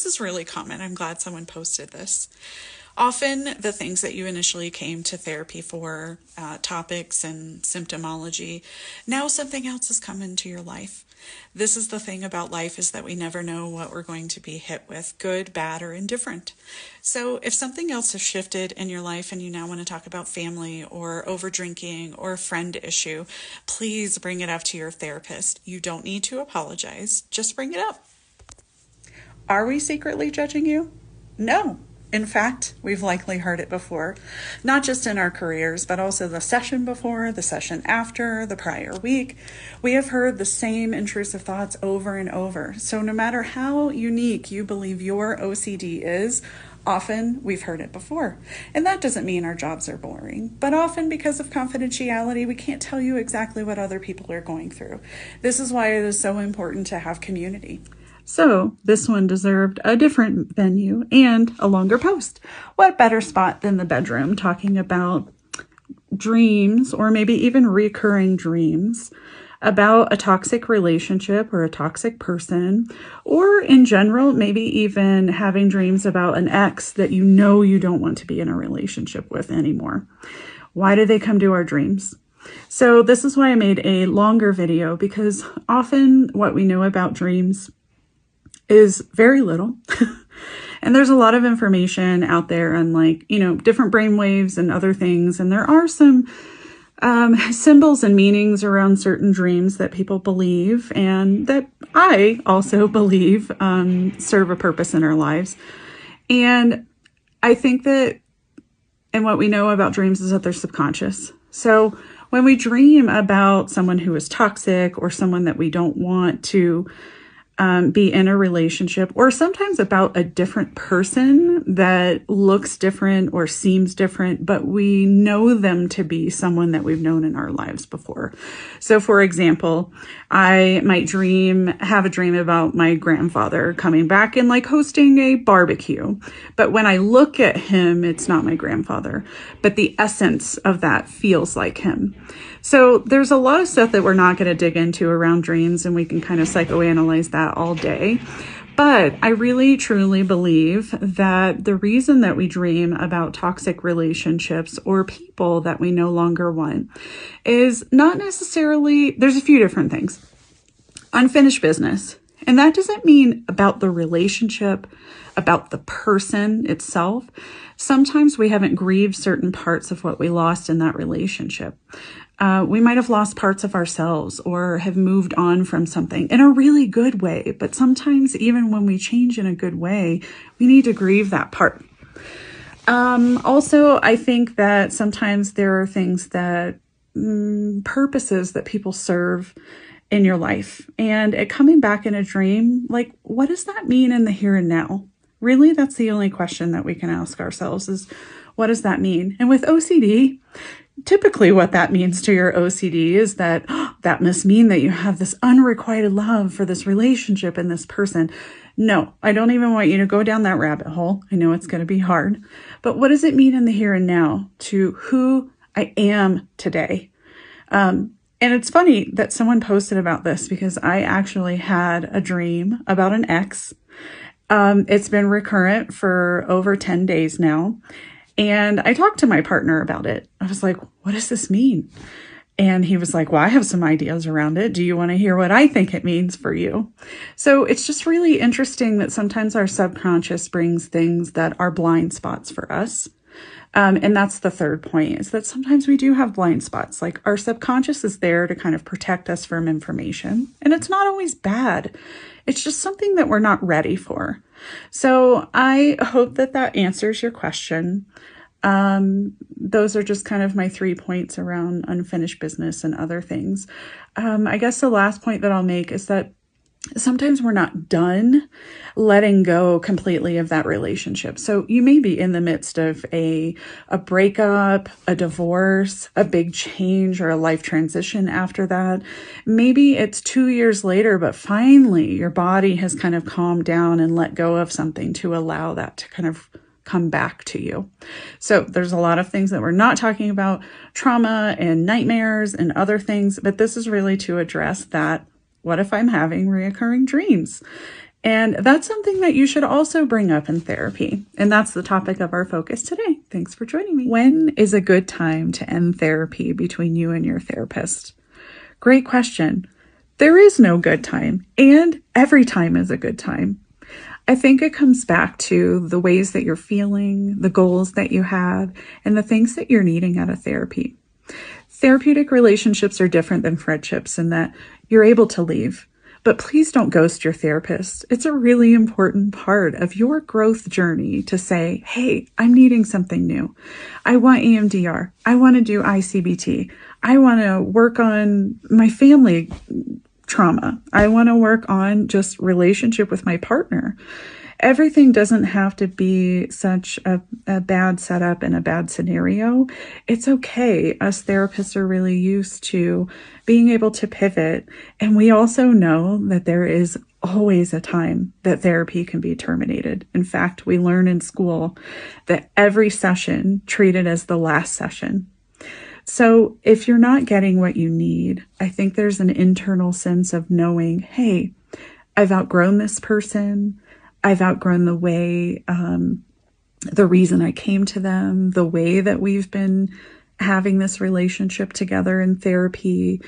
this is really common. I'm glad someone posted this. Often, the things that you initially came to therapy for, topics and symptomology, now something else has come into your life. This is the thing about life, is that we never know what we're going to be hit with, good, bad, or indifferent. So if something else has shifted in your life and you now want to talk about family or over drinking or a friend issue, please bring it up to your therapist. You don't need to apologize. Just bring it up. Are we secretly judging you? No. In fact, we've likely heard it before, not just in our careers, but also the session before, the session after, the prior week. We have heard the same intrusive thoughts over and over. So no matter how unique you believe your OCD is, often we've heard it before. And that doesn't mean our jobs are boring, but often because of confidentiality, we can't tell you exactly what other people are going through. This is why it is so important to have community. So this one deserved a different venue and a longer post. What better spot than the bedroom, talking about dreams, or maybe even recurring dreams about a toxic relationship or a toxic person, or in general, maybe even having dreams about an ex that you know you don't want to be in a relationship with anymore. Why do they come to our dreams? So this is why I made a longer video, because often what we know about dreams is very little. And there's a lot of information out there on, like, different brainwaves and other things. And there are some symbols and meanings around certain dreams that people believe, and that I also believe serve a purpose in our lives. And I think that, and what we know about dreams is that they're subconscious. So when we dream about someone who is toxic or someone that we don't want to be in a relationship, or sometimes about a different person that looks different or seems different, but we know them to be someone that we've known in our lives before. So for example, I might have a dream about my grandfather coming back and like hosting a barbecue. But when I look at him, it's not my grandfather, but the essence of that feels like him. So there's a lot of stuff that we're not going to dig into around dreams, and we can kind of psychoanalyze that all day. But I really, truly believe that the reason that we dream about toxic relationships or people that we no longer want is not necessarily, there's a few different things. Unfinished business. And that doesn't mean about the relationship, about the person itself. Sometimes we haven't grieved certain parts of what we lost in that relationship. We might have lost parts of ourselves or have moved on from something in a really good way. But sometimes even when we change in a good way, we need to grieve that part. Also, I think that sometimes there are things that, purposes that people serve in your life. And it coming back in a dream, like, what does that mean in the here and now? Really, that's the only question that we can ask ourselves is, what does that mean? And with OCD, typically what that means to your OCD is that that must mean that you have this unrequited love for this relationship and this person. No, I don't even want you to go down that rabbit hole. I know it's going to be hard, but what does it mean in the here and now to who I am today? And it's funny that someone posted about this, because I actually had a dream about an ex. It's been recurrent for over 10 days now. And I talked to my partner about it. I was like, what does this mean? And he was like, well, I have some ideas around it. Do you want to hear what I think it means for you? So it's just really interesting that sometimes our subconscious brings things that are blind spots for us. And that's the third point, is that sometimes we do have blind spots. Like, our subconscious is there to kind of protect us from information. And it's not always bad. It's just something that we're not ready for. So I hope that that answers your question. Those are just kind of my 3 points around unfinished business and other things. I guess the last point that I'll make is that sometimes we're not done letting go completely of that relationship. So you may be in the midst of a breakup, a divorce, a big change, or a life transition after that. Maybe it's 2 years later, but finally your body has kind of calmed down and let go of something to allow that to kind of come back to you. So there's a lot of things that we're not talking about, trauma and nightmares and other things, but this is really to address that. What if I'm having reoccurring dreams? And that's something that you should also bring up in therapy. And that's the topic of our focus today. Thanks for joining me. When is a good time to end therapy between you and your therapist? Great question. There is no good time, and every time is a good time. I think it comes back to the ways that you're feeling, the goals that you have, and the things that you're needing out of therapy. Therapeutic relationships are different than friendships in that you're able to leave. But please don't ghost your therapist. It's a really important part of your growth journey to say, hey, I'm needing something new. I want EMDR. I want to do ICBT. I want to work on my family trauma. I want to work on just relationship with my partner. Everything doesn't have to be such a bad setup and a bad scenario. It's okay. Us therapists are really used to being able to pivot. And we also know that there is always a time that therapy can be terminated. In fact, we learn in school that every session treated as the last session. So if you're not getting what you need, I think there's an internal sense of knowing, hey, I've outgrown this person. I've outgrown the way, the reason I came to them, the way that we've been having this relationship together in therapy.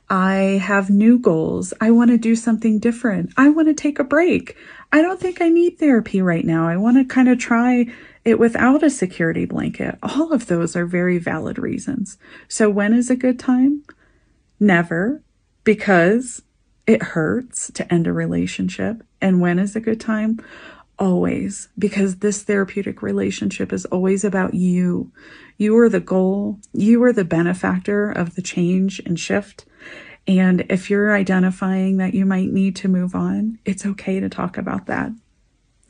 I have new goals. I want to do something different. I want to take a break. I don't think I need therapy right now. I want to kind of try it without a security blanket. All of those are very valid reasons. So when is a good time? Never, because it hurts to end a relationship. And when is a good time? Always, because this therapeutic relationship is always about you. You are the goal. You are the benefactor of the change and shift. And if you're identifying that you might need to move on, it's okay to talk about that.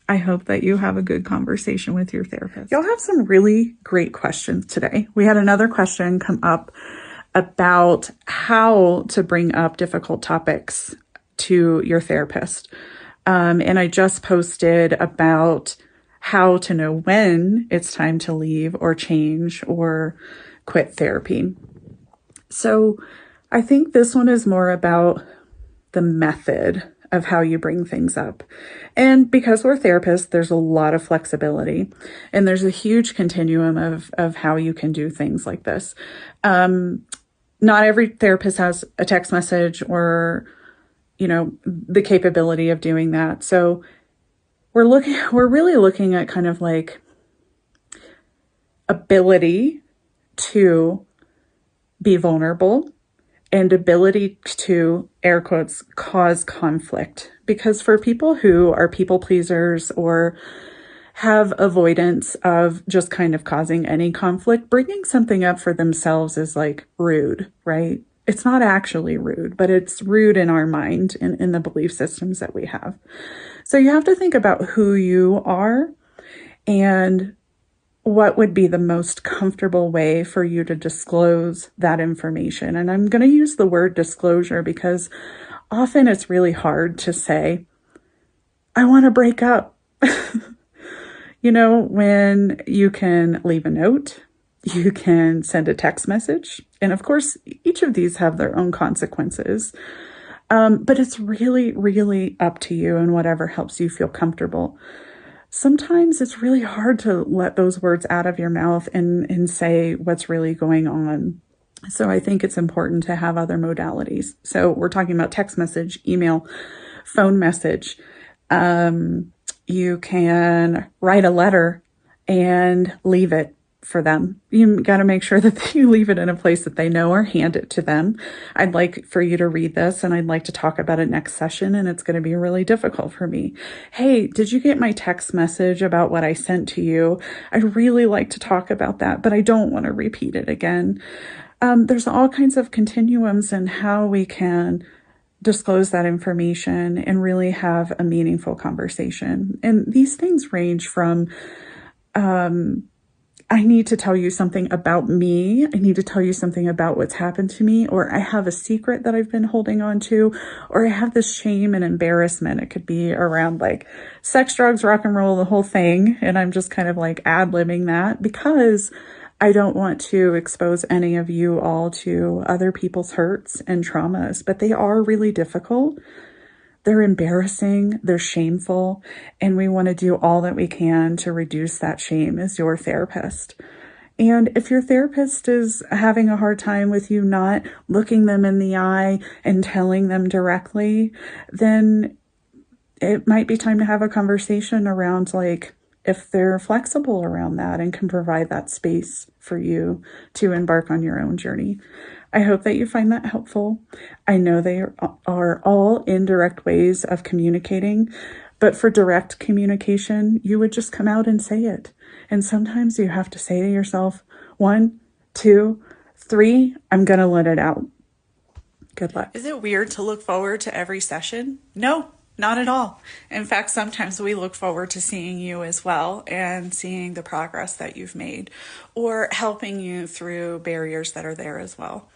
I hope that you have a good conversation with your therapist. You'll have some really great questions today. We had another question come up about how to bring up difficult topics to your therapist. And I just posted about how to know when it's time to leave or change or quit therapy. So I think this one is more about the method of how you bring things up. And because we're therapists, there's a lot of flexibility and there's a huge continuum of how you can do things like this. Not every therapist has a text message or, the capability of doing that. So we're really looking at kind of like ability to be vulnerable and ability to, air quotes, cause conflict. Because for people who are people pleasers or have avoidance of just kind of causing any conflict, bringing something up for themselves is like rude, right? It's not actually rude, but it's rude in our mind and in the belief systems that we have. So you have to think about who you are and what would be the most comfortable way for you to disclose that information. And I'm going to use the word disclosure because often it's really hard to say, I want to break up. When you can leave a note, you can send a text message. And of course, each of these have their own consequences. But it's really, really up to you and whatever helps you feel comfortable. Sometimes it's really hard to let those words out of your mouth and say what's really going on. So I think it's important to have other modalities. So we're talking about text message, email, phone message. You can write a letter and leave it for them. You got to make sure that you leave it in a place that they know or hand it to them. I'd like for you to read this and I'd like to talk about it next session, and it's going to be really difficult for me. Hey, did you get my text message about what I sent to you? I'd really like to talk about that, but I don't want to repeat it again. There's all kinds of continuums in how we can disclose that information and really have a meaningful conversation. And these things range from, I need to tell you something about me. I need to tell you something about what's happened to me, or I have a secret that I've been holding on to, or I have this shame and embarrassment. It could be around like sex, drugs, rock and roll, the whole thing. And I'm just kind of like ad-libbing that because I don't want to expose any of you all to other people's hurts and traumas, but they are really difficult. they're embarrassing, they're shameful, and we want to do all that we can to reduce that shame as your therapist. And if your therapist is having a hard time with you not looking them in the eye and telling them directly, then it might be time to have a conversation around like if they're flexible around that and can provide that space for you to embark on your own journey. I hope that you find that helpful. I know they are all indirect ways of communicating, but for direct communication, you would just come out and say it. And sometimes you have to say to yourself, 1, 2, 3, I'm going to let it out. Good luck. Is it weird to look forward to every session? No, not at all. In fact, sometimes we look forward to seeing you as well and seeing the progress that you've made or helping you through barriers that are there as well.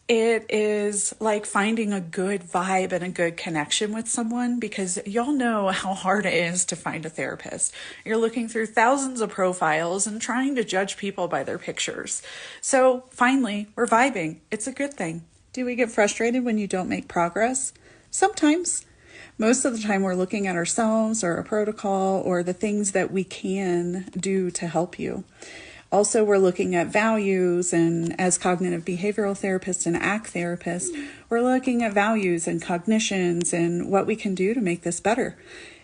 It is like finding a good vibe and a good connection with someone because y'all know how hard it is to find a therapist. You're looking through thousands of profiles and trying to judge people by their pictures. So finally, we're vibing. It's a good thing. Do we get frustrated when you don't make progress? Sometimes. Most of the time we're looking at ourselves or a protocol or the things that we can do to help you. Also, we're looking at values, and as cognitive behavioral therapists and ACT therapists, we're looking at values and cognitions and what we can do to make this better.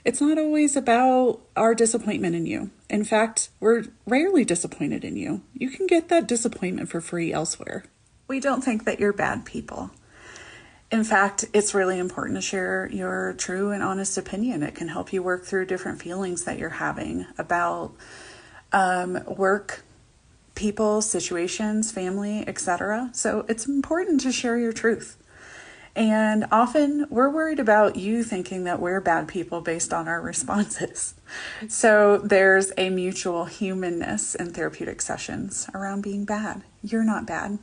It's not always about our disappointment in you. In fact, we're rarely disappointed in you. You can get that disappointment for free elsewhere. We don't think that you're bad people. In fact, it's really important to share your true and honest opinion. It can help you work through different feelings that you're having about work, people, situations, family, etc. So it's important to share your truth. And often we're worried about you thinking that we're bad people based on our responses. So there's a mutual humanness in therapeutic sessions around being bad. You're not bad.